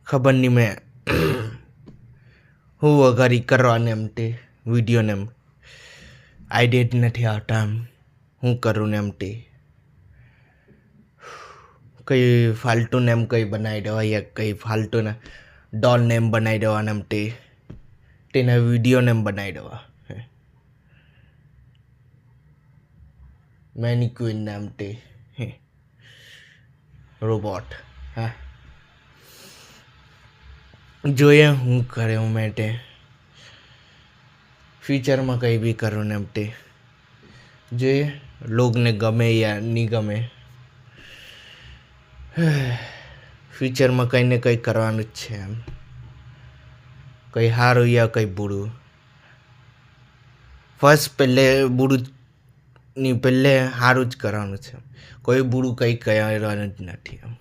ખબર નહીં મેં હું વઘારી કરવાને એમ તે વિડીયોને એમ આઈડિયા જ નથી આવતા એમ હું કરું ને એમ તે કંઈ ફાલતુ નેમ કંઈ બનાવી દેવા યા કંઈ ફાલતુના ડોલ નેમ બનાવી દેવાને એમ તે તેના વિડીયો નેમ બનાવી દેવા મેનિક્વિન નામ તે રોબોટ હા જોઈએ હું કરે હું મેં તે ફ્યુચરમાં કંઈ બી કરું ને એમ તે જોઈએ લોગને ગમે યા નહીં ગમે ફ્યુચરમાં કંઈ ને કંઈ કરવાનું જ છે એમ કંઈ સારું યા કંઈ બુરું પહેલે બુરું ની પહેલે સારું જ કરવાનું છે કોઈ બુરું કંઈ કહેવાનું જ નથી એમ